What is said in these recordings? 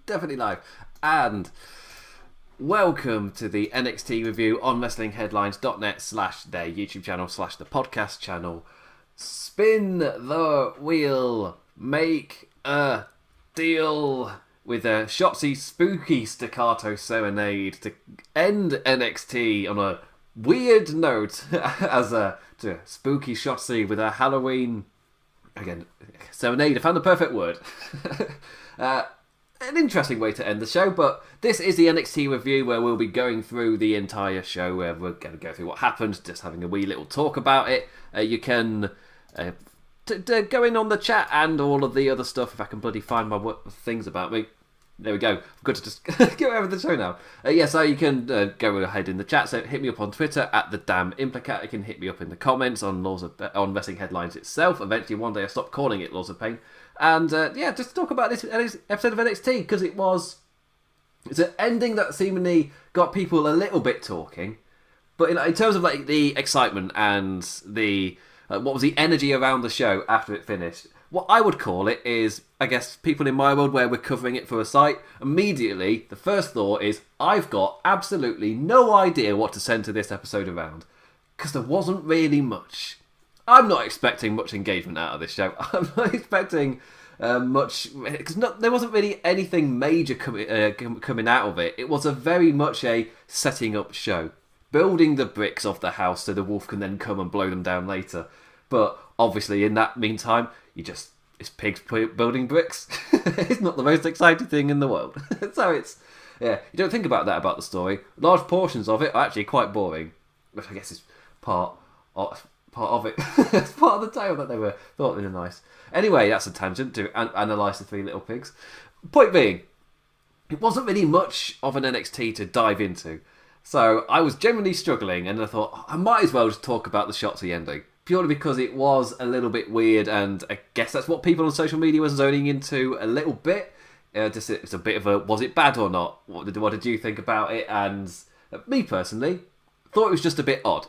Definitely live. And welcome to the NXT review on WrestlingHeadlines.net/their YouTube channel/the podcast channel. Spin the wheel. Make a deal with a Shotzi spooky staccato serenade to end NXT on a weird note as a spooky Shotzi with a Halloween, again, serenade. I found the perfect word. An interesting way to end the show, but this is the NXT review where we'll be going through the entire show, where we're going to go through what happened, just having a wee little talk about it. You can go in on the chat and all of the other stuff if I can bloody find my things about me. There we go. I've got to just go over the show now. So you can go ahead in the chat. So hit me up on Twitter at the Damn Implicat. You can hit me up in the comments on Wrestling Headlines itself. Eventually, one day, I stopped calling it Laws of Pain. And just talk about this episode of NXT, because it's an ending that seemingly got people a little bit talking. But in terms of like the excitement and the what was the energy around the show after it finished, what I would call it is, I guess, people in my world where we're covering it for a site, immediately the first thought is, I've got absolutely no idea what to send to this episode around, because there wasn't really much. I'm not expecting much engagement out of this show. I'm not expecting much, because there wasn't really anything major coming out of it. It was very much a setting up show, building the bricks of the house so the wolf can then come and blow them down later. But obviously, in that meantime, it's pigs building bricks. It's not the most exciting thing in the world. So you don't think about that about the story. Large portions of it are actually quite boring, which I guess is part of it. It's part of the tale that they were thought they were nice. Anyway, that's a tangent to analyse the Three Little Pigs. Point being, it wasn't really much of an NXT to dive into. So I was generally struggling, and I thought, I might as well just talk about the Shotzi ending. Purely because it was a little bit weird, and I guess that's what people on social media were zoning into a little bit. It's a bit of a, was it bad or not? What did you think about it? And me personally, thought it was just a bit odd.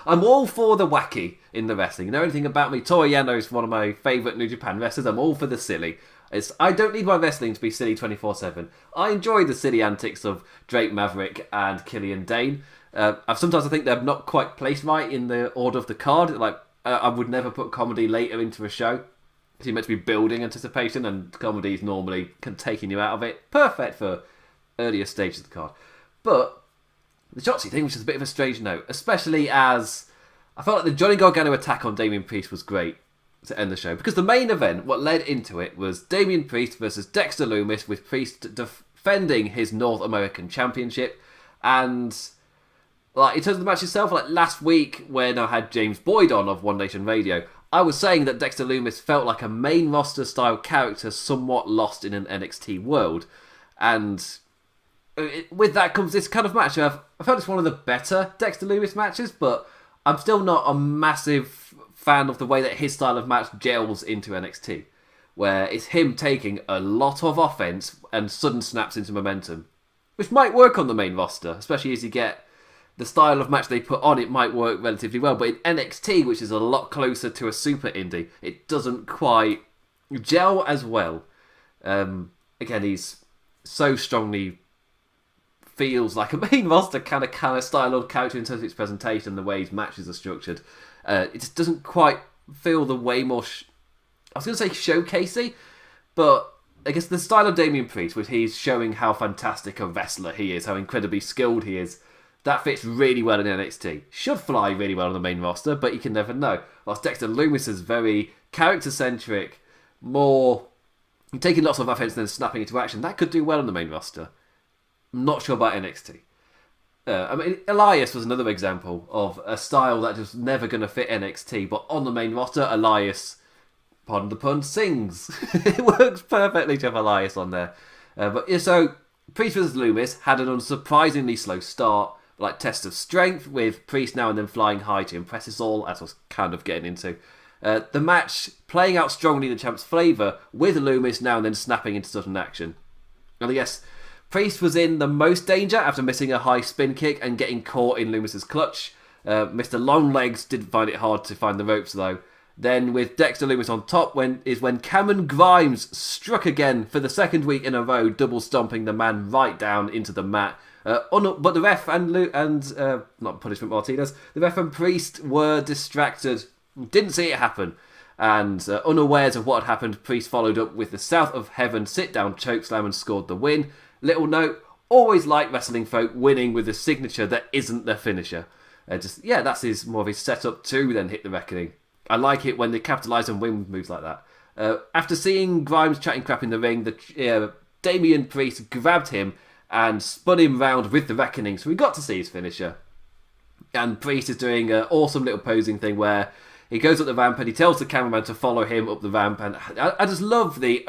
I'm all for the wacky in the wrestling. You know anything about me? Toru Yano is one of my favourite New Japan wrestlers. I'm all for the silly. I don't need my wrestling to be silly 24/7. I enjoy the silly antics of Drake Maverick and Killian Dain. Sometimes I think they're not quite placed right in the order of the card. Like, I would never put comedy later into a show, because you're meant to be building anticipation, and comedy is normally taking you out of it. Perfect for earlier stages of the card. But the Shotzi thing was just a bit of a strange note, especially as I felt like the Johnny Gargano attack on Damien Priest was great to end the show, because the main event, what led into it, was Damien Priest versus Dexter Loomis, with Priest defending his North American Championship. And like, in terms of the match itself, like last week when I had James Boyd on of One Nation Radio, I was saying that Dexter Loomis felt like a main roster style character somewhat lost in an NXT world. And with that comes this kind of match. I felt it's one of the better Dexter Loomis matches, but I'm still not a massive fan of the way that his style of match gels into NXT, where it's him taking a lot of offense and sudden snaps into momentum, which might work on the main roster, especially as you get the style of match they put on. It might work relatively well, but in NXT, which is a lot closer to a super indie, it doesn't quite gel as well. Again, he's so strongly feels like a main roster kind of style of character in terms of its presentation, the way his matches are structured. It just doesn't quite feel the way more I was going to say showcasey, but I guess the style of Damien Priest, where he's showing how fantastic a wrestler he is, how incredibly skilled he is, that fits really well in NXT. Should fly really well on the main roster, but you can never know. Whilst Dexter Loomis is very character-centric, more taking lots of offense and then snapping into action, that could do well on the main roster. I'm not sure about NXT. Elias was another example of a style that was never going to fit NXT, but on the main roster, Elias, pardon the pun, sings. It works perfectly to have Elias on there. So Priest vs Loomis had an unsurprisingly slow start, like test of strength, with Priest now and then flying high to impress us all, as I was kind of getting into. The match playing out strongly in the champ's favour, with Loomis now and then snapping into sudden action. And I guess Priest was in the most danger after missing a high spin kick and getting caught in Loomis's clutch. Mr. Longlegs did find it hard to find the ropes though. Then with Dexter Loomis on top when Cameron Grimes struck again for the second week in a row, double stomping the man right down into the mat. But the ref not Punishment Martinez, the ref and Priest were distracted, didn't see it happen. And unawares of what had happened, Priest followed up with the South of Heaven sit-down chokeslam and scored the win. Little note, always like wrestling folk winning with a signature that isn't their finisher. That's more of his setup to then hit the reckoning. I like it when they capitalise and win moves like that. After seeing Grimes chatting crap in the ring, Damien Priest grabbed him and spun him round with the reckoning, so we got to see his finisher. And Priest is doing an awesome little posing thing where he goes up the ramp and he tells the cameraman to follow him up the ramp. And I just love the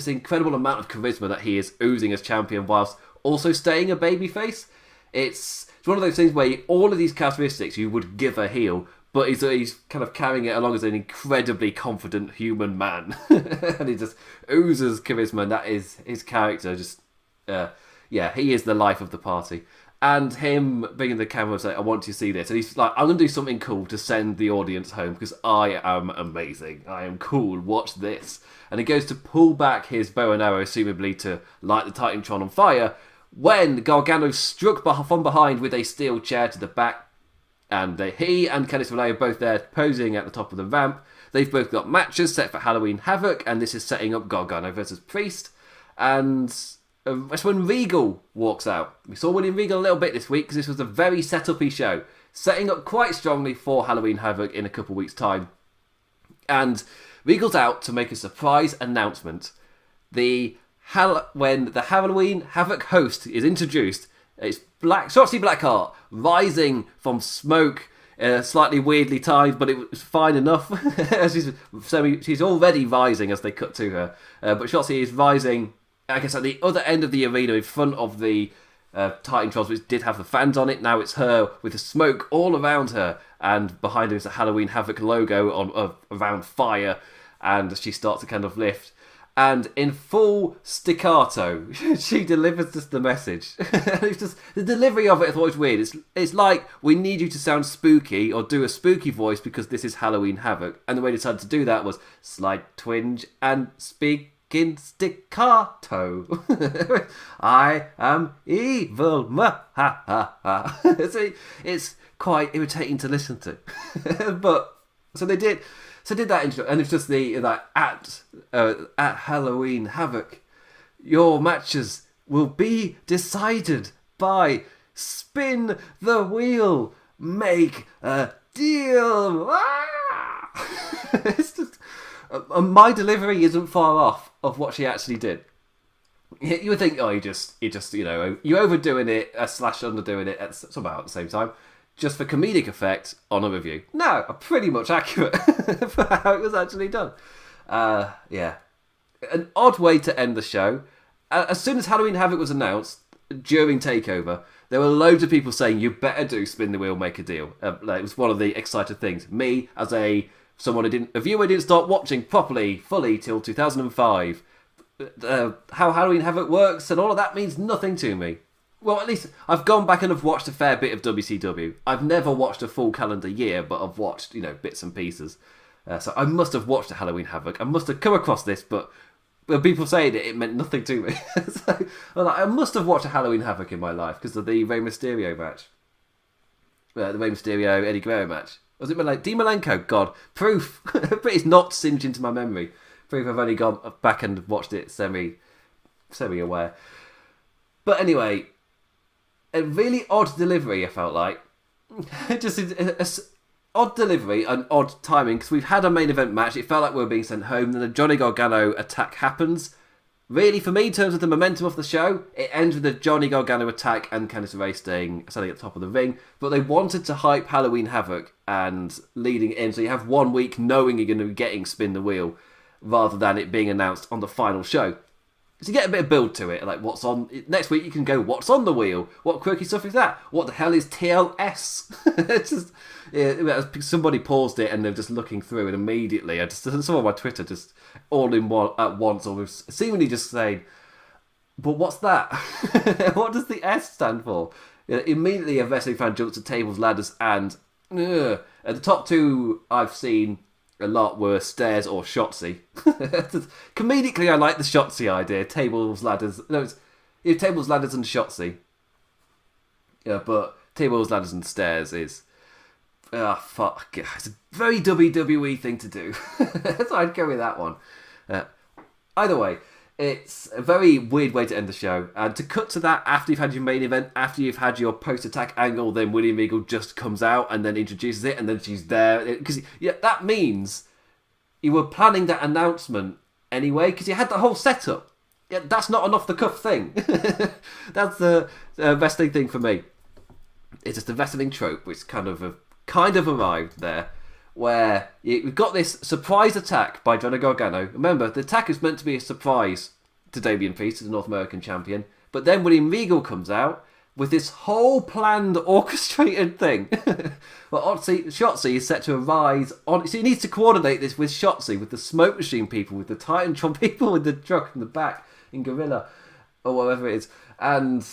incredible amount of charisma that he is oozing as champion whilst also staying a babyface. It's one of those things where all of these characteristics you would give a heel, but he's kind of carrying it along as an incredibly confident human man. And he just oozes charisma, and that is his character. He is the life of the party. And him being in the camera and saying, I want you to see this. And he's like, I'm going to do something cool to send the audience home because I am amazing. I am cool. Watch this. And he goes to pull back his bow and arrow, assumably to light the Titantron on fire, when Gargano struck from behind with a steel chair to the back. And he and Candice LeRae are both there posing at the top of the ramp. They've both got matches set for Halloween Havoc, and this is setting up Gargano versus Priest. And that's when Regal walks out. We saw William Regal a little bit this week because this was a very set-up-y show, setting up quite strongly for Halloween Havoc in a couple of weeks' time. And Regal's out to make a surprise announcement. When the Halloween Havoc host is introduced, it's Shotzi Blackheart rising from smoke, slightly weirdly timed, but it was fine enough. She's already rising as they cut to her, but Shotzi is rising, I guess, at the other end of the arena in front of the Titantrons, which did have the fans on it. Now it's her with the smoke all around her, and behind her is the Halloween Havoc logo around fire, and she starts to kind of lift. And in full staccato, she delivers just the message. It's just the delivery of it is always weird. It's like, we need you to sound spooky or do a spooky voice because this is Halloween Havoc. And the way they decided to do that was slight twinge and speak in staccato. I am evil. Ha ha ha. It's quite irritating to listen to. But so they did. So did that intro, and it's just at Halloween Havoc, your matches will be decided by spin the wheel, make a deal. It's just, my delivery isn't far off of what she actually did. You would think, you're overdoing it / underdoing it at somehow at the same time, just for comedic effect on a review. No, pretty much accurate for how it was actually done. An odd way to end the show. As soon as Halloween Havoc was announced, during TakeOver, there were loads of people saying, you better do spin the wheel, make a deal. It was one of the excited things. Me, as a viewer who didn't start watching fully till 2005, how Halloween Havoc works and all of that means nothing to me. Well, at least I've gone back and I've watched a fair bit of WCW. I've never watched a full calendar year, but I've watched, bits and pieces. So I must have watched a Halloween Havoc. I must have come across this, but people saying it meant nothing to me. So I must have watched a Halloween Havoc in my life because of the Rey Mysterio match. The Rey Mysterio Eddie Guerrero match. Was it Dean Malenko? God. Proof. But it's not singed into my memory. Proof I've only gone back and watched it semi-aware. But anyway, a really odd delivery, I felt like. Just a odd delivery and odd timing, because we've had a main event match. It felt like we were being sent home. Then the Johnny Gargano attack happens. Really, for me, in terms of the momentum of the show, it ends with the Johnny Gargano attack and Candice LeRae standing at the top of the ring. But they wanted to hype Halloween Havoc and leading in, so you have 1 week knowing you're going to be getting Spin the Wheel, rather than it being announced on the final show. So you get a bit of build to it, like what's on... Next week you can go, what's on the wheel? What quirky stuff is that? What the hell is TLS? It's just... somebody paused it and they're just looking through, and immediately, I saw on my Twitter just all in one at once, or seemingly just saying, but what's that? What does the S stand for? Immediately a wrestling fan jumps to tables, ladders, and the top two I've seen a lot were stairs or Shotzi. Comedically, I like the Shotzi idea. Tables, ladders. No, it's tables, ladders, and Shotzi. Yeah, but tables, ladders, and stairs is... fuck. It's a very WWE thing to do. So I'd go with that one. Either way, it's a very weird way to end the show. And to cut to that after you've had your main event, after you've had your post-attack angle, then William Regal just comes out and then introduces it, and then she's there. Because that means you were planning that announcement anyway, because you had the whole setup. Yeah, that's not an off-the-cuff thing. That's the wrestling thing for me. It's just a wrestling trope, which kind of arrived there, where we've got this surprise attack by Johnny Gargano. Remember, the attack is meant to be a surprise to Damien Priest, the North American champion, but then William Regal comes out with this whole planned, orchestrated thing. Well, obviously, Shotzi is set to arise on... So he needs to coordinate this with Shotzi, with the smoke machine people, with the Titantron people, with the truck in the back, in Gorilla, or whatever it is. And...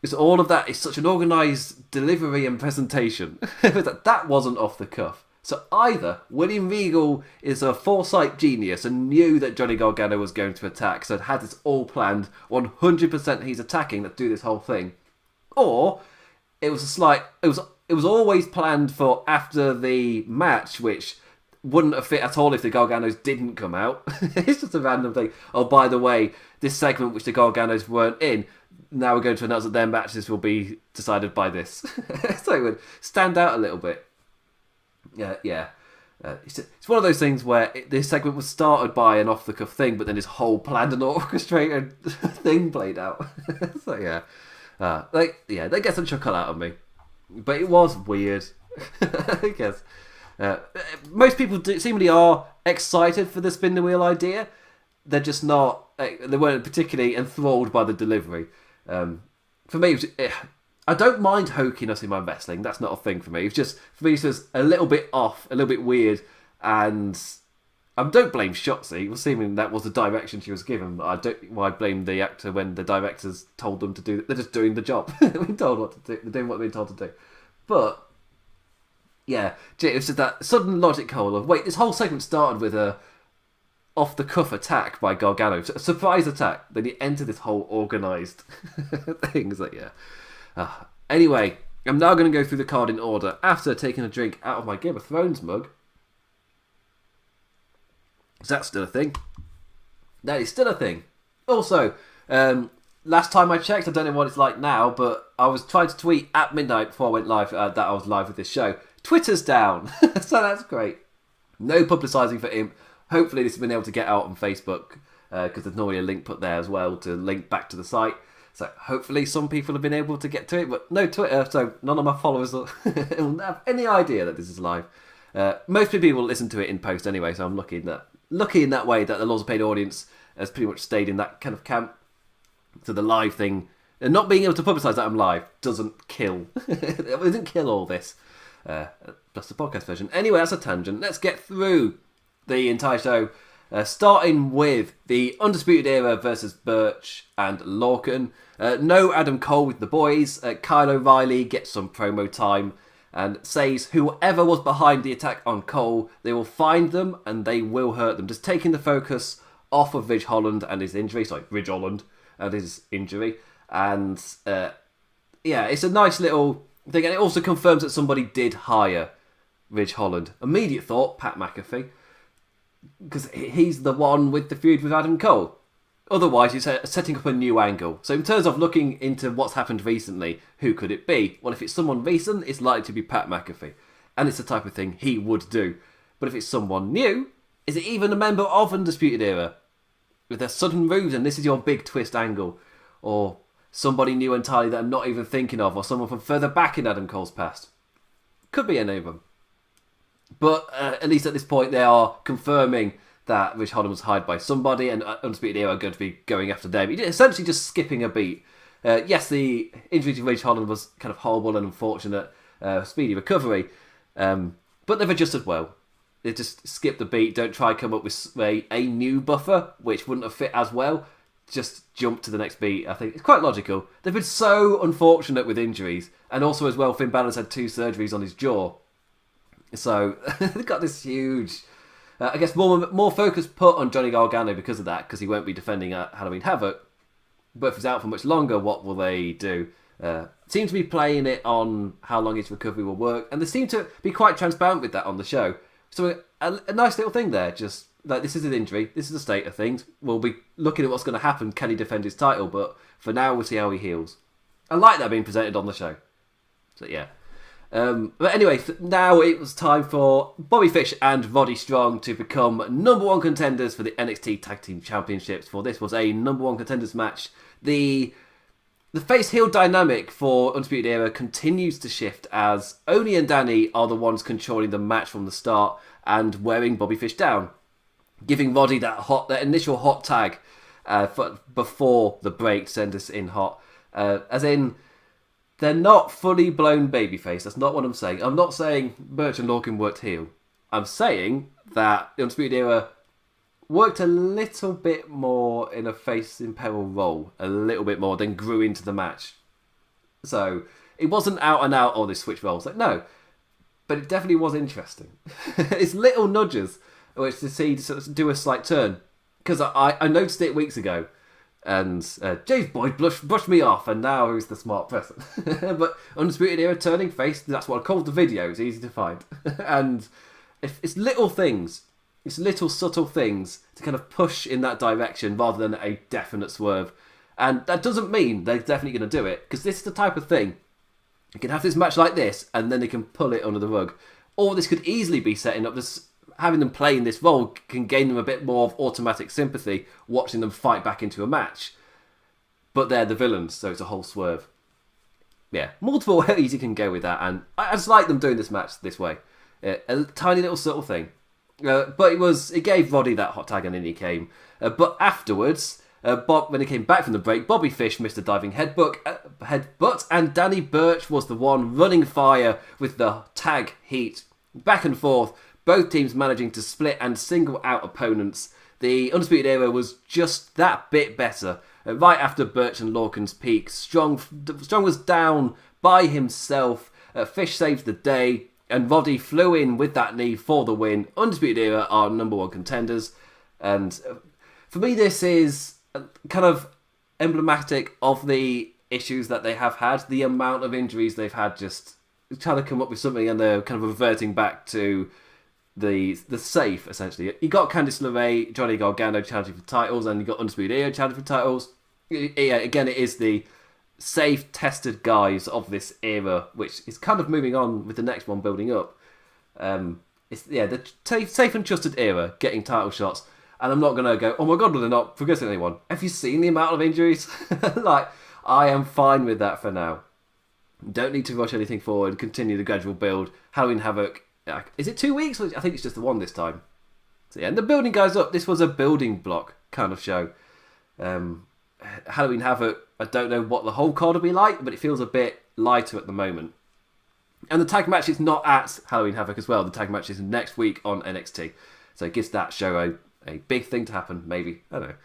it's all of that is such an organised delivery and presentation. That wasn't off the cuff. So either William Regal is a foresight genius and knew that Johnny Gargano was going to attack, so had this all planned, 100% he's attacking, let's do this whole thing. Or it was it was always planned for after the match, which wouldn't have fit at all if the Garganos didn't come out. It's just a random thing. Oh, by the way, this segment which the Garganos weren't in, now we're going to announce that their matches will be decided by this. So it would stand out a little bit. Yeah. It's one of those things where this segment was started by an off-the-cuff thing, but then this whole planned and orchestrated thing played out. So yeah. They get some chuckle out of me. But it was weird. I guess. Most people seemingly are excited for the spin the wheel idea. They're just not... they weren't particularly enthralled by the delivery. For me, I don't mind hokiness in my wrestling. That's not a thing for me. It's just, for me, it's just a little bit off, a little bit weird, and I don't blame Shotzi. It was seeming that was the direction she was given. I don't why blame the actor when the directors told them to do. They're just doing the job. They're being told what to do. They're doing what they're being told to do. But yeah, it was just that sudden logic hole of wait. This whole segment started with a off-the-cuff attack by Gargano, a surprise attack. Then you enter this whole organised thing. It's like, yeah. Anyway, I'm now going to go through the card in order after taking a drink out of my Game of Thrones mug. Is that still a thing? That is still a thing. Also, last time I checked, I don't know what it's like now, but I was trying to tweet at midnight before I went live that I was live with this show. Twitter's down, so that's great. No publicising for Imp. Hopefully this has been able to get out on Facebook, because there's normally a link put there as well to link back to the site. So hopefully some people have been able to get to it, but no Twitter, so none of my followers will have any idea that this is live. Most people will listen to it in post anyway, so I'm lucky in that way that the Laws of Pain audience has pretty much stayed in that kind of camp. So the live thing, and not being able to publicise that I'm live, doesn't kill. It doesn't kill all this. That's the podcast version. Anyway, that's a tangent. Let's get through the entire show. Starting with the Undisputed Era versus Birch and Lorcan. No Adam Cole with the boys. Kyle O'Reilly gets some promo time and says whoever was behind the attack on Cole, they will find them and they will hurt them. Just taking the focus off of Ridge Holland and his injury. Sorry, Ridge Holland and his injury. And it's a nice little thing. And it also confirms that somebody did hire Ridge Holland. Immediate thought, Pat McAfee. Because he's the one with the feud with Adam Cole. Otherwise, he's setting up a new angle. So in terms of looking into what's happened recently, who could it be? Well, if it's someone recent, it's likely to be Pat McAfee. And it's the type of thing he would do. But if it's someone new, is it even a member of Undisputed Era? With their sudden moves, and this is your big twist angle. Or somebody new entirely that I'm not even thinking of. Or someone from further back in Adam Cole's past. Could be any of them. But at least at this point, they are confirming that Ridge Holland was hired by somebody, and Undisputed Era are going to be going after them. Essentially just skipping a beat. Yes, the injury to Ridge Holland was kind of horrible and unfortunate. Speedy recovery. But they've adjusted well. They just skip the beat, don't try to come up with a new buffer, which wouldn't have fit as well. Just jump to the next beat. I think it's quite logical. They've been so unfortunate with injuries. And also as well, Finn Balor's had 2 surgeries on his jaw. So they've got this huge I guess more focus put on Johnny Gargano because of that, because he won't be defending at Halloween Havoc. But if he's out for much longer, what will they do? Seem to be playing it on how long his recovery will work, and they seem to be quite transparent with that on the show. So a nice little thing there, just like, this is an injury, this is the state of things. We'll be looking at what's going to happen. Can he defend his title? But for now, we'll see how he heals. I like that being presented on the show. So yeah. But anyway, now it was time for Bobby Fish and Roddy Strong to become number one contenders for the NXT Tag Team Championships. For this was a number one contenders match. The face-heel dynamic for Undisputed Era continues to shift as Oni and Danny are the ones controlling the match from the start and wearing Bobby Fish down, giving Roddy that initial hot tag before the break to send us in hot. As in, they're not fully blown babyface. That's not what I'm saying. I'm not saying Birch and Lorcan worked heel. I'm saying that the Undisputed Era worked a little bit more in a face in peril role, a little bit more, then grew into the match. So it wasn't out and out, they switch roles. Like, no, but it definitely was interesting. It's little nudges which to see sort of do a slight turn, because I noticed it weeks ago, and James Boyd brushed me off, and now who's the smart person? But Undisputed Era turning face, that's what I called the video. It's easy to find, and it's little things. It's little subtle things to kind of push in that direction rather than a definite swerve. And that doesn't mean they're definitely going to do it, because this is the type of thing. You can have this match like this, and then they can pull it under the rug. Or this could easily be setting up this, having them play in this role can gain them a bit more of automatic sympathy, watching them fight back into a match. But they're the villains, so it's a whole swerve. Yeah, multiple ways you can go with that, and I just like them doing this match this way. A tiny little subtle thing. But it gave Roddy that hot tag and in he came. But afterwards, when he came back from the break, Bobby Fish missed a diving headbutt, and Danny Burch was the one running fire with the tag heat. Back and forth, both teams managing to split and single out opponents. The Undisputed Era was just that bit better. Right after Burch and Lorcan's peak, Strong was down by himself. Fish saves the day. And Roddy flew in with that knee for the win. Undisputed Era are number one contenders. And for me, this is kind of emblematic of the issues that they have had. The amount of injuries they've had, just trying to come up with something, and they're kind of reverting back to the safe, essentially. You got Candice LeRae, Johnny Gargano challenging for titles, and you got Undisputed Era challenging for titles. Yeah, again, it is the safe, tested guys of this era, which is kind of moving on with the next one building up. It's the safe and trusted era getting title shots, and I'm not going to go, oh my god, well, they're not progressing anyone. Have you seen the amount of injuries? Like, I am fine with that for now. Don't need to rush anything forward, continue the gradual build. Halloween Havoc, is it 2 weeks? I think it's just the one this time. So yeah, and the building guys up. This was a building block kind of show. Halloween Havoc, I don't know what the whole card will be like, but it feels a bit lighter at the moment. And the tag match is not at Halloween Havoc as well. The tag match is next week on NXT. So it gives that show a big thing to happen, maybe. I don't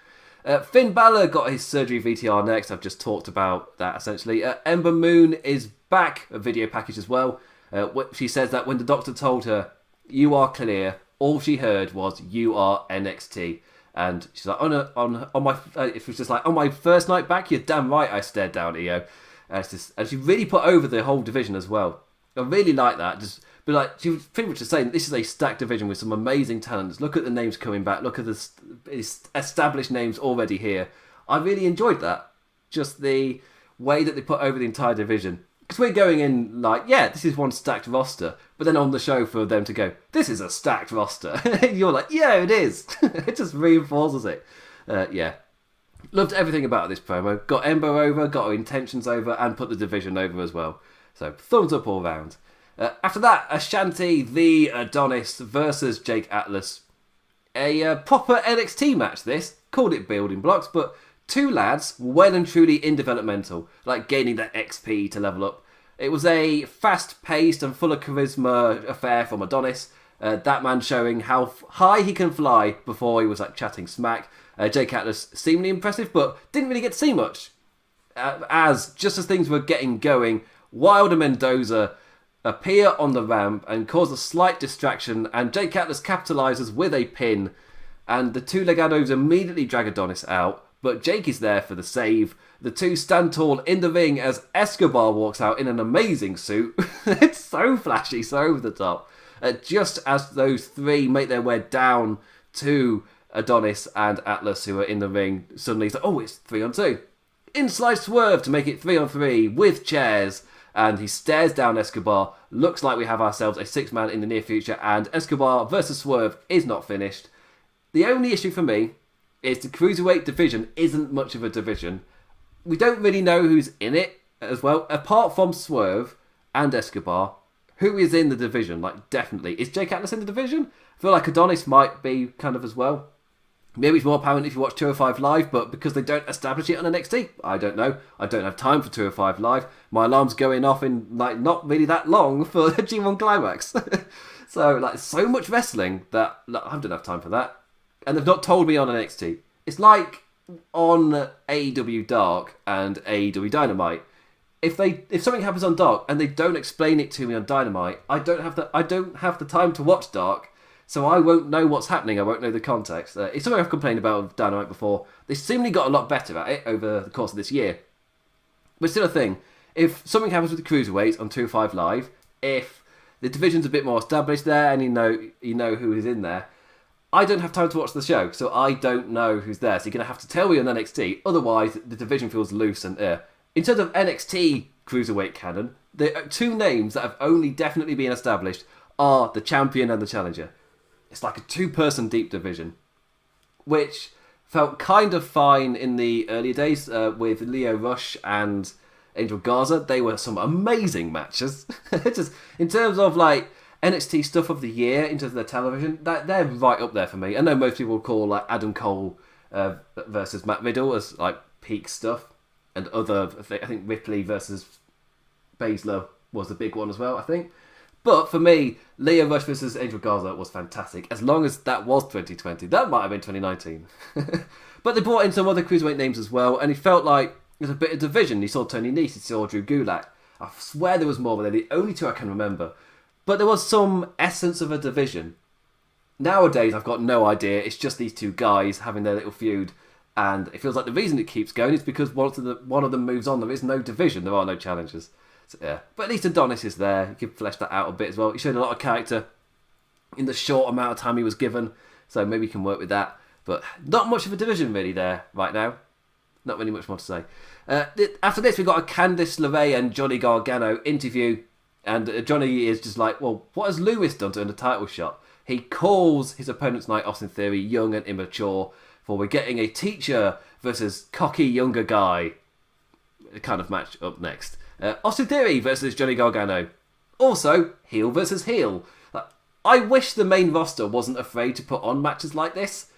know. Finn Balor got his surgery VTR next. I've just talked about that, essentially. Ember Moon is back, a video package as well. She says that when the doctor told her, "You are clear," all she heard was, "You are NXT." And she's like, it was just like, on my first night back, you're damn right I stared down at you. And she really put over the whole division as well. I really like that. But like, she was pretty much just saying, this is a stacked division with some amazing talents. Look at the names coming back. Look at the established names already here. I really enjoyed that. Just the way that they put over the entire division. Because we're going in like, yeah, this is one stacked roster. But then on the show for them to go, this is a stacked roster. You're like, yeah, it is. It just reinforces it. Yeah. Loved everything about this promo. Got Ember over, got her intentions over, and put the division over as well. So, thumbs up all round. After that, Ashanti, the Adonis versus Jake Atlas. A proper NXT match, this. Called it building blocks, but two lads, well and truly in developmental, like gaining that XP to level up. It was a fast-paced and full of charisma affair from Adonis. That man showing how high he can fly before he was like chatting smack. Jake Atlas seemingly impressive, but didn't really get to see much. Just as things were getting going, Wilder Mendoza appear on the ramp and cause a slight distraction, and Jake Atlas capitalizes with a pin, and the two Legados immediately drag Adonis out, but Jake is there for the save. The two stand tall in the ring as Escobar walks out in an amazing suit. It's so flashy, so over the top. Just as those three make their way down to Adonis and Atlas, who are in the ring, suddenly it's like, oh, it's 3-on-2. Inside swerve to make it 3-on-3 with chairs, and he stares down Escobar. Looks like we have ourselves a 6-man in the near future, and Escobar versus Swerve is not finished. The only issue for me is the Cruiserweight division isn't much of a division. We don't really know who's in it as well, apart from Swerve and Escobar. Who is in the division? Like, definitely. Is Jake Atlas in the division? I feel like Adonis might be kind of as well. Maybe it's more apparent if you watch 205 Live, but because they don't establish it on NXT, I don't know. I don't have time for 205 Live. My alarm's going off in, like, not really that long for the G1 Climax. So, like, so much wrestling that like, I don't have time for that. And they've not told me on NXT. It's like on AEW Dark and AEW Dynamite. If something happens on Dark and they don't explain it to me on Dynamite, I don't have the time to watch Dark. So I won't know what's happening. I won't know the context. It's something I've complained about with Dynamite before. They seemingly got a lot better at it over the course of this year. But still a thing. If something happens with the Cruiserweights on 205 Live, if the division's a bit more established there and you know who is in there, I don't have time to watch the show, so I don't know who's there. So you're going to have to tell me on NXT. Otherwise, the division feels loose and in terms of NXT Cruiserweight canon, the two names that have only definitely been established are the champion and the challenger. It's like a 2-person deep division, which felt kind of fine in the earlier days with Lio Rush and Angel Garza. They were some amazing matches. Just in terms of like NXT stuff of the year, in terms of their television, they're right up there for me. I know most people call like Adam Cole versus Matt Riddle as like peak stuff, and other, I think Ripley versus Baszler was the big one as well, I think. But for me, Lio Rush versus Angel Garza was fantastic. As long as that was 2020. That might have been 2019. But they brought in some other Cruiserweight names as well, and it felt like it was a bit of division. You saw Tony Nese, you saw Drew Gulak. I swear there was more, but they're the only two I can remember. But there was some essence of a division. Nowadays, I've got no idea. It's just these two guys having their little feud. And it feels like the reason it keeps going is because one of them moves on. There is no division. There are no challengers. So, yeah. But at least Adonis is there. He can flesh that out a bit as well. He showed a lot of character in the short amount of time he was given. So maybe he can work with that. But not much of a division really there right now. Not really much more to say. After this, we've got a Candice LeRae and Johnny Gargano interview. And Johnny is just like, well, what has Loomis done to earn a title shot? He calls his opponent's night, Austin Theory, young and immature. For we're getting a teacher versus cocky younger guy kind of match up next. Austin Theory versus Johnny Gargano. Also, heel versus heel. I wish the main roster wasn't afraid to put on matches like this.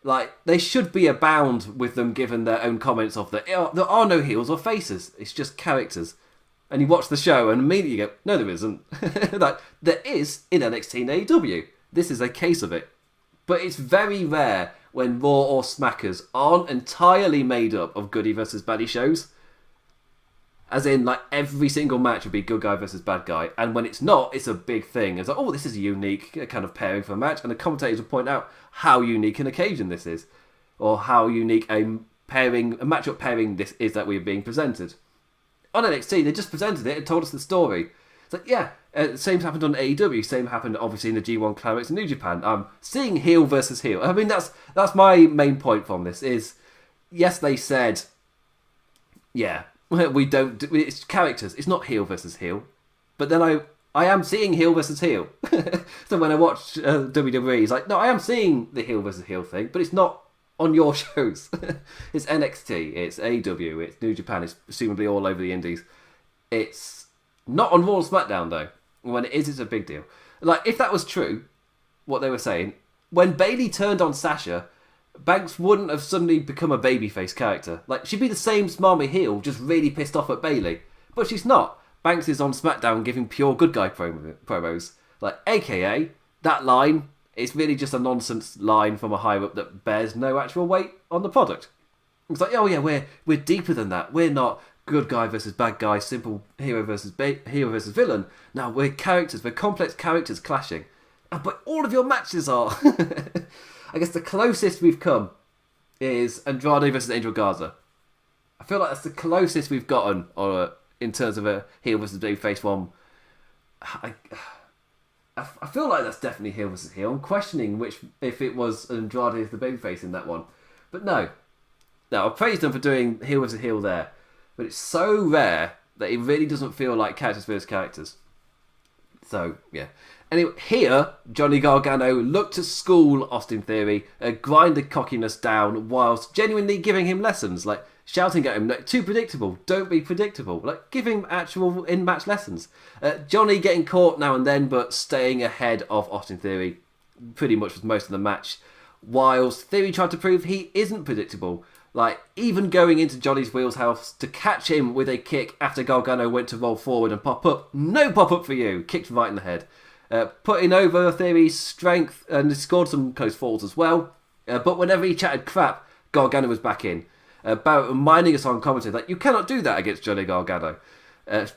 Like, they should be abound with them given their own comments of there are no heels or faces. It's just characters. And you watch the show and immediately you go, no, there isn't. Like, there is in NXT and AEW. This is a case of it. But it's very rare when Raw or Smackers aren't entirely made up of goodie versus baddie shows. As in, like, every single match would be good guy versus bad guy. And when it's not, it's a big thing. It's like, oh, this is a unique kind of pairing for a match. And the commentators will point out how unique an occasion this is. Or how unique a matchup pairing this is that we're being presented. On NXT, they just presented it and told us the story. It's like, yeah, same happened on AEW. Same happened, obviously, in the G1 Climax in New Japan. Seeing heel versus heel. I mean, that's my main point from this is, yes, they said, yeah, we don't... It's characters. It's not heel versus heel. But then I am seeing heel versus heel. So when I watch WWE, it's like, no, I am seeing the heel versus heel thing, but it's not on your shows. It's NXT, it's AEW, it's New Japan, it's presumably all over the indies. It's not on Raw and SmackDown, though. When it is, it's a big deal. Like, if that was true, what they were saying, when Bayley turned on Sasha, Banks wouldn't have suddenly become a babyface character. Like, she'd be the same smarmy heel, just really pissed off at Bayley. But she's not. Banks is on SmackDown giving pure good guy promos. Like, AKA, that line, it's really just a nonsense line from a higher up that bears no actual weight on the product. It's like, oh yeah, we're deeper than that. We're not good guy versus bad guy, simple hero versus villain. Now we're complex characters clashing. But all of your matches are. I guess the closest we've come is Andrade versus Angel Garza. I feel like that's the closest we've gotten in terms of a heel versus babyface one. I feel like that's definitely heel versus heel. I'm questioning if it was Andrade as the babyface in that one. But no. No, I praised them for doing heel versus heel there. But it's so rare that it really doesn't feel like characters versus characters. So, yeah. Anyway, here, Johnny Gargano looked to school Austin Theory, grind the cockiness down whilst genuinely giving him lessons, like shouting at him, like, too predictable, don't be predictable, like give him actual in-match lessons. Johnny getting caught now and then, but staying ahead of Austin Theory pretty much for most of the match, whilst Theory tried to prove he isn't predictable, like even going into Johnny's wheelhouse to catch him with a kick after Gargano went to roll forward and pop up. No pop up for you, kicked right in the head. Putting over Theory's strength and scored some close falls as well. But whenever he chatted crap, Gargano was back in. Barrett reminding us on commentary that you cannot do that against Johnny Gargano.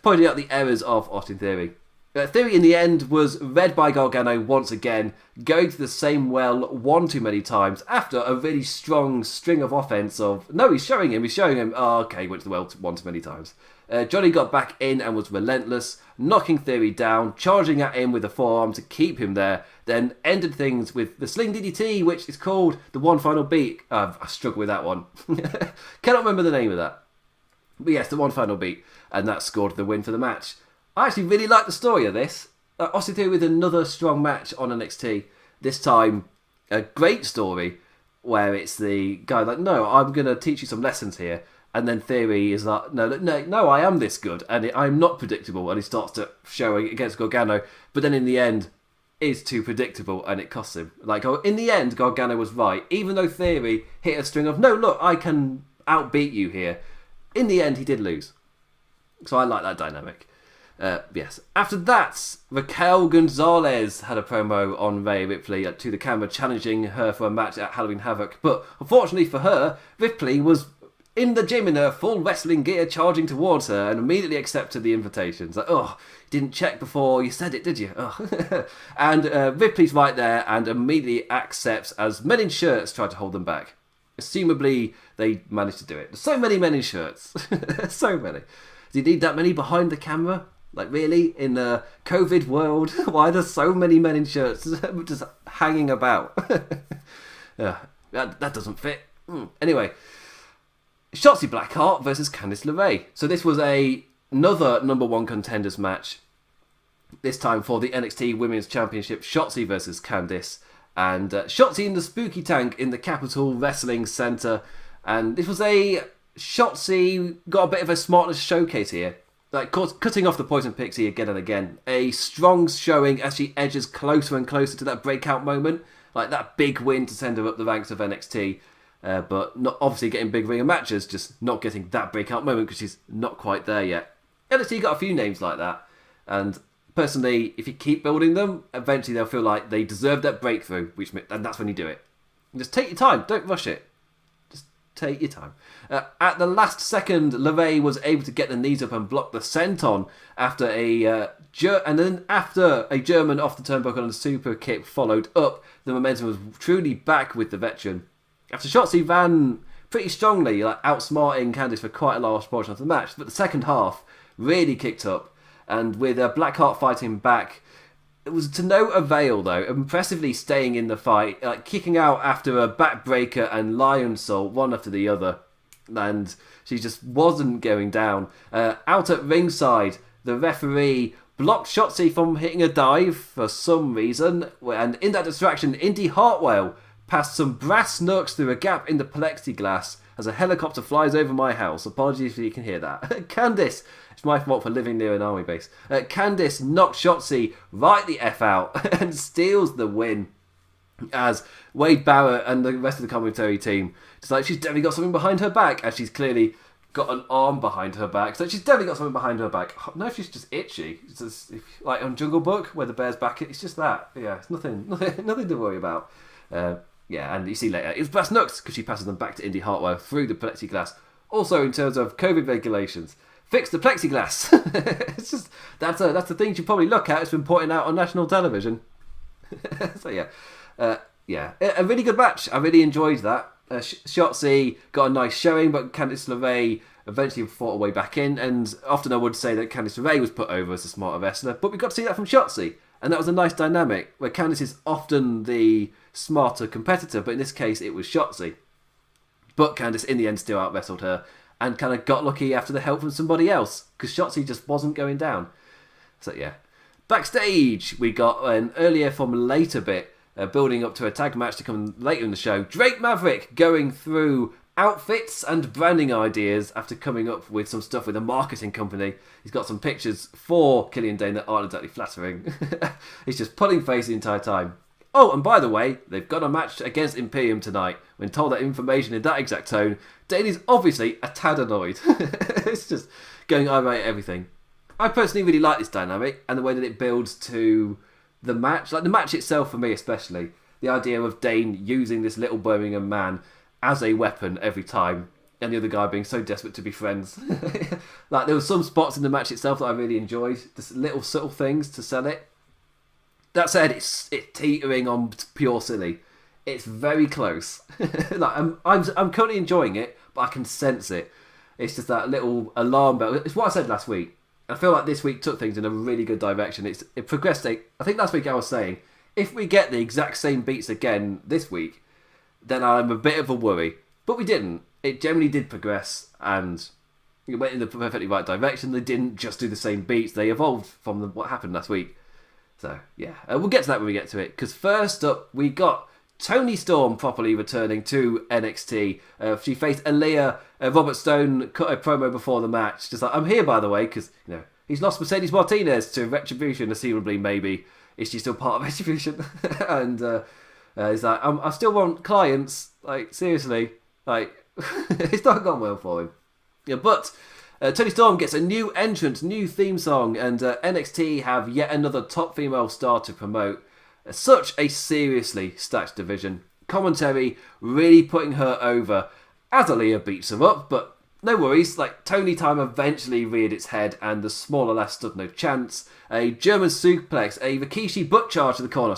Pointing out the errors of Austin Theory. Theory in the end was read by Gargano once again, going to the same well one too many times after a really strong string of offense of, no, he's showing him, oh, okay, he went to the well one too many times. Johnny got back in and was relentless, knocking Theory down, charging at him with a forearm to keep him there, then ended things with the Sling DDT, which is called the One Final Beat. I struggle with that one. Cannot remember the name of that. But yes, the One Final Beat, and that scored the win for the match. I actually really like the story of this. Austin Theory with another strong match on NXT. This time, a great story where it's the guy like, no, I'm going to teach you some lessons here. And then Theory is like, no, I am this good. And I'm not predictable. And he starts to show against Gargano. But then in the end, is too predictable and it costs him. Like, in the end, Gargano was right. Even though Theory hit a string of, no, look, I can outbeat you here. In the end, he did lose. So I like that dynamic. Yes. After that, Raquel Gonzalez had a promo on Rhea Ripley to the camera, challenging her for a match at Halloween Havoc. But unfortunately for her, Ripley was in the gym in her full wrestling gear, charging towards her, and immediately accepted the invitation. It's like, oh, you didn't check before you said it, did you? Oh. And Ripley's right there and immediately accepts as men in shirts try to hold them back. Assumably, they managed to do it. There's so many men in shirts. So many. Do you need that many behind the camera? Like, really? In the COVID world? Why are there so many men in shirts just hanging about? Yeah, that doesn't fit. Anyway, Shotzi Blackheart versus Candice LeRae. So this was another number one contenders match. This time for the NXT Women's Championship. Shotzi versus Candice. And Shotzi in the spooky tank in the Capitol Wrestling Center. And this was Shotzi got a bit of a smartness showcase here. Like, cutting off the Poison Pixie again and again. A strong showing as she edges closer and closer to that breakout moment. Like that big win to send her up the ranks of NXT. But not obviously getting big ringer matches, just not getting that breakout moment because she's not quite there yet. NXT got a few names like that. And personally, if you keep building them, eventually they'll feel like they deserve that breakthrough. And that's when you do it. Just take your time. Don't rush it. Take your time. At the last second, LeRae was able to get the knees up and block the senton after and then after a German off the turnbuckle and a super kick followed up, the momentum was truly back with the veteran. After Shotzi ran pretty strongly, like outsmarting Candice for quite a large portion of the match, but the second half really kicked up, and with Blackheart fighting back, it was to no avail, though, impressively staying in the fight, like kicking out after a backbreaker and lion salt, one after the other. And she just wasn't going down. Out at ringside, the referee blocked Shotzi from hitting a dive for some reason. And in that distraction, Indy Hartwell passed some brass knucks through a gap in the plexiglass as a helicopter flies over my house. Apologies if you can hear that. Candice, it's my fault for living near an army base. Candice knocked Shotzi right the F out and steals the win. As Wade Barrett and the rest of the commentary team decide she's definitely got something behind her back, as she's clearly got an arm behind her back. So she's definitely got something behind her back. No, she's just itchy. It's just, like on Jungle Book, where the bear's back, it's just that. Yeah, it's nothing to worry about. Yeah, and you see later, it's brass knucks because she passes them back to Indy Hartwell through the plexiglass, Also, in terms of COVID regulations, fix the plexiglass. It's just that's the thing you probably look at. It's been pointed out on national television. So yeah, a really good match. I really enjoyed that. Shotzi got a nice showing, but Candice LeRae eventually fought her way back in. And often I would say that Candice LeRae was put over as a smarter wrestler, but we got to see that from Shotzi, and that was a nice dynamic where Candice is often the smarter competitor, but in this case it was Shotzi. But Candice in the end still out wrestled her and kind of got lucky after the help from somebody else because Shotzi just wasn't going down. So yeah. Backstage, we got an earlier from a later bit, building up to a tag match to come later in the show. Drake Maverick going through outfits and branding ideas after coming up with some stuff with a marketing company. He's got some pictures for Killian Dain that aren't exactly flattering. He's just pulling face the entire time. Oh, and by the way, they've got a match against Imperium tonight. When told that information in that exact tone, Dain is obviously a tad annoyed. It's just going irate at everything. I personally really like this dynamic and the way that it builds to the match. Like the match itself for me especially. The idea of Dain using this little Birmingham man as a weapon every time. And the other guy being so desperate to be friends. Like there were some spots in the match itself that I really enjoyed. Just little subtle things to sell it. That said, it's teetering on pure silly. It's very close. Like I'm currently enjoying it, but I can sense it. It's just that little alarm bell. It's what I said last week. I feel like this week took things in a really good direction. It progressed. I think last week I was saying, if we get the exact same beats again this week, then I'm a bit of a worry. But we didn't. It generally did progress, and it went in the perfectly right direction. They didn't just do the same beats. They evolved from what happened last week. So, yeah. We'll get to that when we get to it. Because first up, we got Toni Storm properly returning to NXT. She faced Aaliyah. Robert Stone cut a promo before the match. Just like, I'm here, by the way, because, he's lost Mercedes Martinez to Retribution, assumably, maybe. Is she still part of Retribution? And he's like, I still want clients. Like, seriously. Like, it's not gone well for him. Yeah, but Toni Storm gets a new entrance, new theme song, and NXT have yet another top female star to promote. Such a seriously stacked division. Commentary really putting her over as Aaliyah beats her up, but no worries, like Tony time eventually reared its head and the smaller lass stood no chance. A German suplex, a Rikishi butt charge to the corner,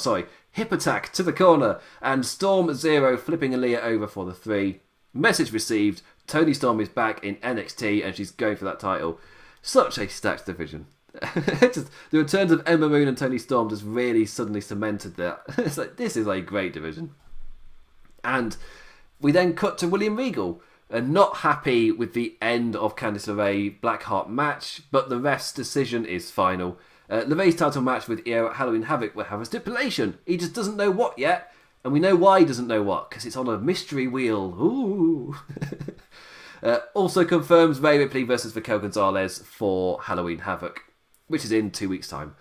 hip attack to the corner, and Storm Zero flipping Aaliyah over for the 3. Message received, Toni Storm is back in NXT and she's going for that title. Such a stacked division. The returns of Ember Moon and Toni Storm just really suddenly cemented that. It's like, this is a great division. And we then cut to William Regal, not happy with the end of Candice LeRae Blackheart match, but the ref's decision is final. LeRae's title match with Io at Halloween Havoc will have a stipulation. He just doesn't know what yet, and we know why he doesn't know what, because it's on a mystery wheel. Ooh. Also confirms Rhea Ripley versus Raquel Gonzalez for Halloween Havoc, which is in 2 weeks' time.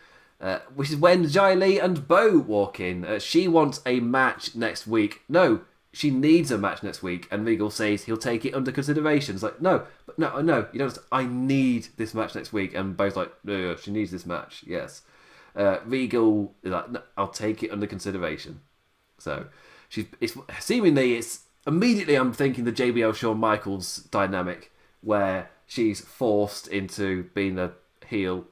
Which is when Jai Lee and Bo walk in. She wants a match next week. No, she needs a match next week. And Regal says he'll take it under consideration. It's like, no, you don't. I need this match next week. And Bo's like, no, she needs this match. Yes. Regal is like, no, I'll take it under consideration. So it's immediately I'm thinking the JBL Shawn Michaels dynamic where she's forced into being a heel,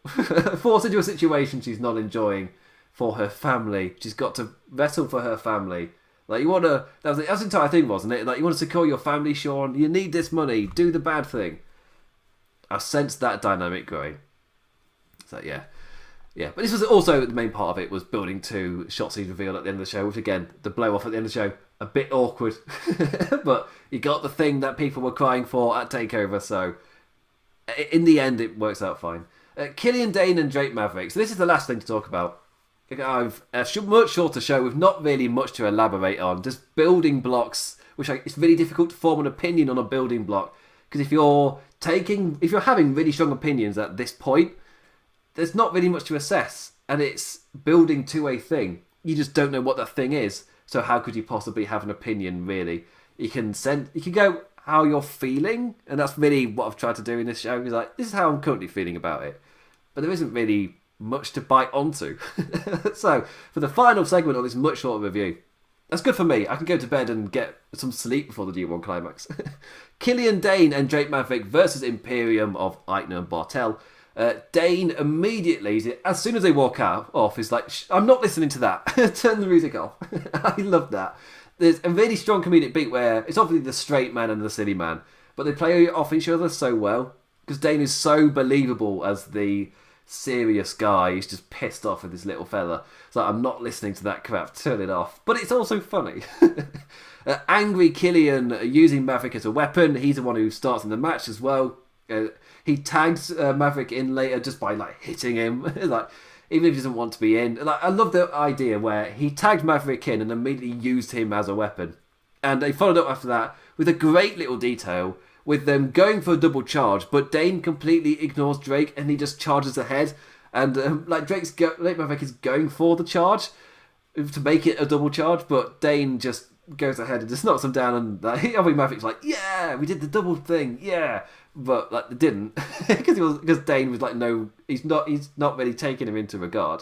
forced into a situation she's not enjoying for her family. She's got to wrestle for her family. Like you want to, that's the entire thing, wasn't it? Like you want to secure your family, Shawn. You need this money. Do the bad thing. I sensed that dynamic growing. So yeah. But this was also the main part of it was building to Shotzi's reveal at the end of the show, which again, the blow off at the end of the show, a bit awkward. But you got the thing that people were crying for at TakeOver, so in the end it works out fine. Killian Dain and Drake Maverick. So this is the last thing to talk about. I've a much shorter show with not really much to elaborate on. Just building blocks, which it's really difficult to form an opinion on a building block. Because if you're having really strong opinions at this point, there's not really much to assess. And it's building to a thing. You just don't know what that thing is. So how could you possibly have an opinion, really? You can go how you're feeling, and that's really what I've tried to do in this show. Is like, this is how I'm currently feeling about it. But there isn't really much to bite onto. So, for the final segment of this much shorter review, That's good for me. I can go to bed and get some sleep before the G1 climax. Killian, Dain and Drake Maverick versus Imperium of Eichner and Bartel. Dain immediately, as soon as they walk off, is like, I'm not listening to that. Turn the music off. I love that. There's a really strong comedic beat where it's obviously the straight man and the silly man, but they play off each other so well. Because Dain is so believable as the serious guy. He's just pissed off with this little fella. It's like, I'm not listening to that crap. Turn it off. But it's also funny. Angry Killian using Maverick as a weapon. He's the one who starts in the match as well. He tags Maverick in later just by like hitting him. Like, even if he doesn't want to be in. Like, I love the idea where he tagged Maverick in and immediately used him as a weapon. And they followed up after that with a great little detail with them going for a double charge, but Dain completely ignores Drake and he just charges ahead. And Drake Maverick is going for the charge to make it a double charge, but Dain just goes ahead and just knocks him down. And Maverick's like, yeah, we did the double thing, yeah. But they didn't because Dain was like, no, he's not really taking him into regard.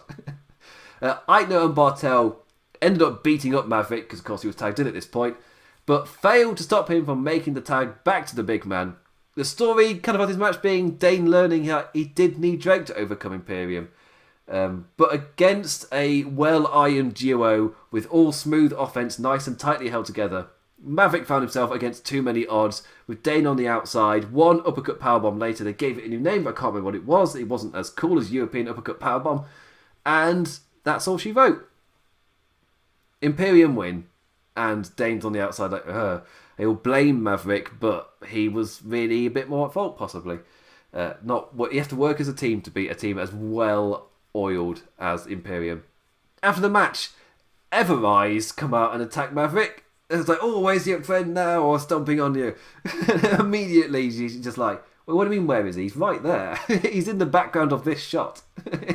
Eichner and Bartel ended up beating up Maverick because of course he was tagged in at this point, but failed to stop him from making the tag back to the big man. The story kind of of this match being Dain learning how he did need Drake to overcome Imperium. But against a well-ironed duo with all smooth offense nice and tightly held together, Maverick found himself against too many odds with Dain on the outside. One uppercut powerbomb later, they gave it a new name, but I can't remember what it was. It wasn't as cool as European uppercut powerbomb. And that's all she wrote. Imperium win. And Dain's on the outside like, he'll blame Maverick, but he was really a bit more at fault, possibly. You have to work as a team to beat a team as well oiled as Imperium. After the match, Everrise come out and attack Maverick. It's like, oh, where's your friend now? Or stomping on you. Immediately, she's just like, well, what do you mean, where is he? He's right there. He's in the background of this shot.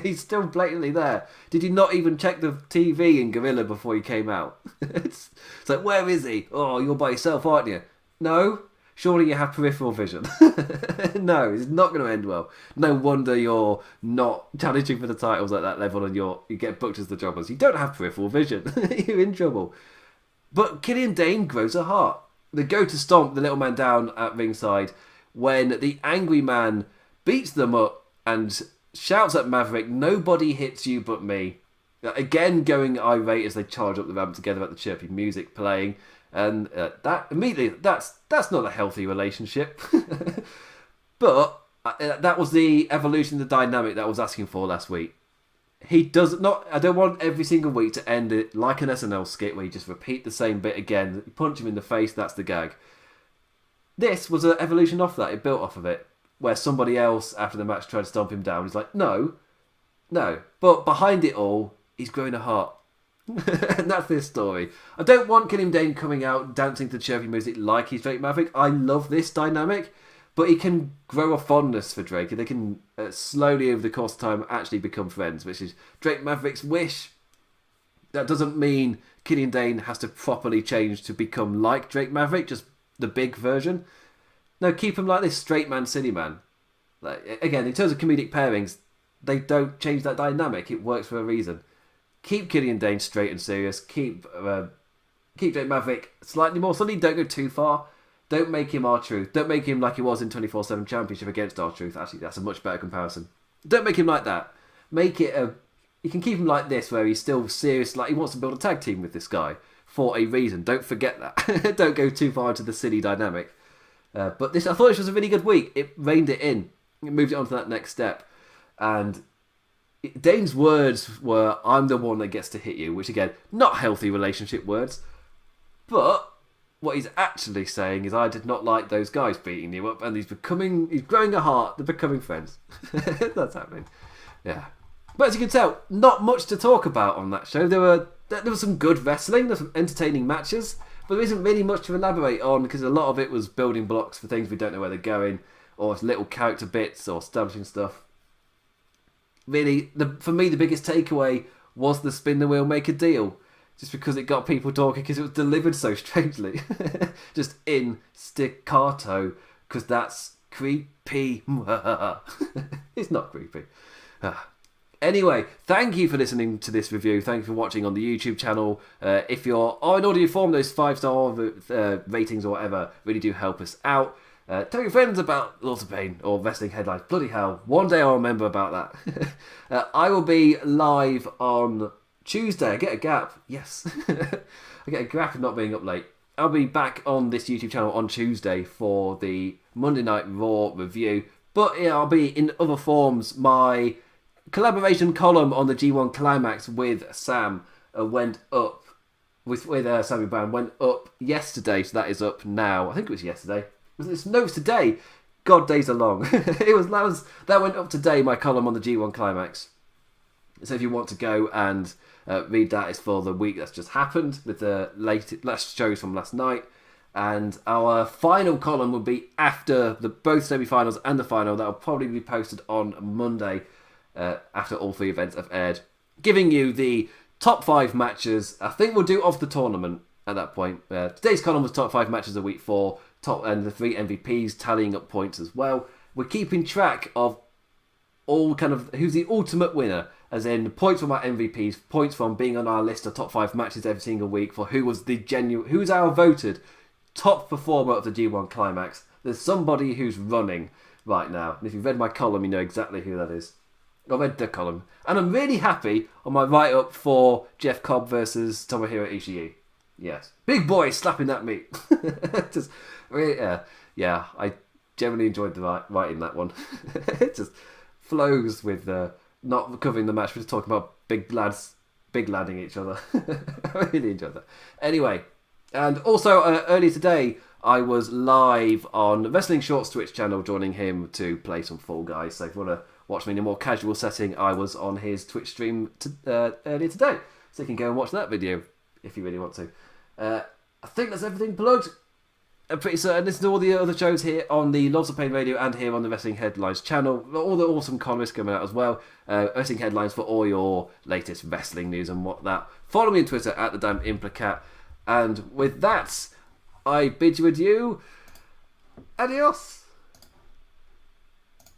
He's still blatantly there. Did you not even check the TV in Gorilla before you came out? It's like, where is he? Oh, you're by yourself, aren't you? No? Surely you have peripheral vision. No, it's not going to end well. No wonder you're not challenging for the titles at that level and you get booked as the jobbers. You don't have peripheral vision. You're in trouble. But Killian Dain grows a heart. They go to stomp the little man down at ringside when the angry man beats them up and shouts at Maverick, "Nobody hits you but me." Again, going irate as they charge up the ramp together at the chirpy music playing. And that's not a healthy relationship. But that was the evolution of the dynamic that I was asking for last week. I don't want every single week to end it like an SNL skit where you just repeat the same bit again. You punch him in the face, that's the gag. This was an evolution off that. It built off of it. Where somebody else, after the match, tried to stomp him down. He's like, no. But behind it all, he's growing a heart. And that's this story. I don't want Killian Dain coming out dancing to chirpy music like he's Drake Maverick. I love this dynamic. But he can grow a fondness for Drake. They can slowly, over the course of time, actually become friends, which is Drake Maverick's wish. That doesn't mean Killian Dain has to properly change to become like Drake Maverick, just the big version. No, keep him like this straight man, silly man. Like, again, in terms of comedic pairings, they don't change that dynamic. It works for a reason. Keep Killian Dain straight and serious. Keep Drake Maverick slightly more sunny. Don't go too far. Don't make him R-Truth. Don't make him like he was in 24/7 Championship against R-Truth. Actually, that's a much better comparison. Don't make him like that. Make it you can keep him like this, where he's still serious, like he wants to build a tag team with this guy for a reason. Don't forget that. Don't go too far into the silly dynamic. But I thought this was a really good week. It reined it in. It moved it on to that next step. And Dain's words were, "I'm the one that gets to hit you," which again, not healthy relationship words. But what he's actually saying is, I did not like those guys beating you up, and he's growing a heart, they're becoming friends. That's happening. Yeah. But as you can tell, not much to talk about on that show. There was some good wrestling, there were some entertaining matches, but there isn't really much to elaborate on because a lot of it was building blocks for things we don't know where they're going, or little character bits, or establishing stuff. Really, for me, the biggest takeaway was the spin the wheel, make a deal. Just because it got people talking, because it was delivered so strangely. Just in staccato, because that's creepy. It's not creepy. Anyway, thank you for listening to this review. Thank you for watching on the YouTube channel. If you're in audio form, those 5-star ratings or whatever really do help us out. Tell your friends about Lords of Pain or Wrestling Headlines. Bloody hell, one day I'll remember about that. I will be live on Tuesday. I get a gap. Yes. I get a gap of not being up late. I'll be back on this YouTube channel on Tuesday for the Monday Night Raw review. But I'll be in other forms. My collaboration column on the G1 Climax with Sam went up, with Sammy Brown, went up yesterday, so that is up now. I think it was yesterday. No, it's today. God, days are long. That went up today, my column on the G1 Climax. So if you want to go and read that, it's for the week that's just happened, with the last shows from last night. And our final column will be after both semi-finals and the final. That will probably be posted on Monday, after all 3 events have aired, giving you the top 5 matches. I think we'll do off the tournament at that point. Today's column was top 5 matches of week 4, and the 3 MVPs, tallying up points as well. We're keeping track of all kind of who's the ultimate winner, as in points from our MVPs, points from being on our list of top 5 matches every single week for who's our voted top performer of the G1 Climax. There's somebody who's running right now, and if you've read my column, you know exactly who that is. I read the column, and I'm really happy on my write-up for Jeff Cobb versus Tomohiro Ishii. Yes, big boy slapping that meat. Just really, yeah. I generally enjoyed the writing that one. It just flows with not covering the match, we're just talking about big ladding each other. I really enjoyed that. Anyway, and also earlier today, I was live on Wrestling Shorts Twitch channel, joining him to play some Fall Guys. So if you want to watch me in a more casual setting, I was on his Twitch stream earlier today. So you can go and watch that video if you really want to. I think that's everything plugged. I'm pretty certain. Listen to all the other shows here on the Lords of Pain Radio and here on the Wrestling Headlines channel. All the awesome columnists coming out as well. Wrestling Headlines for all your latest wrestling news and whatnot. Follow me on Twitter at the Damn Implicat. And with that, I bid you adieu. Adios.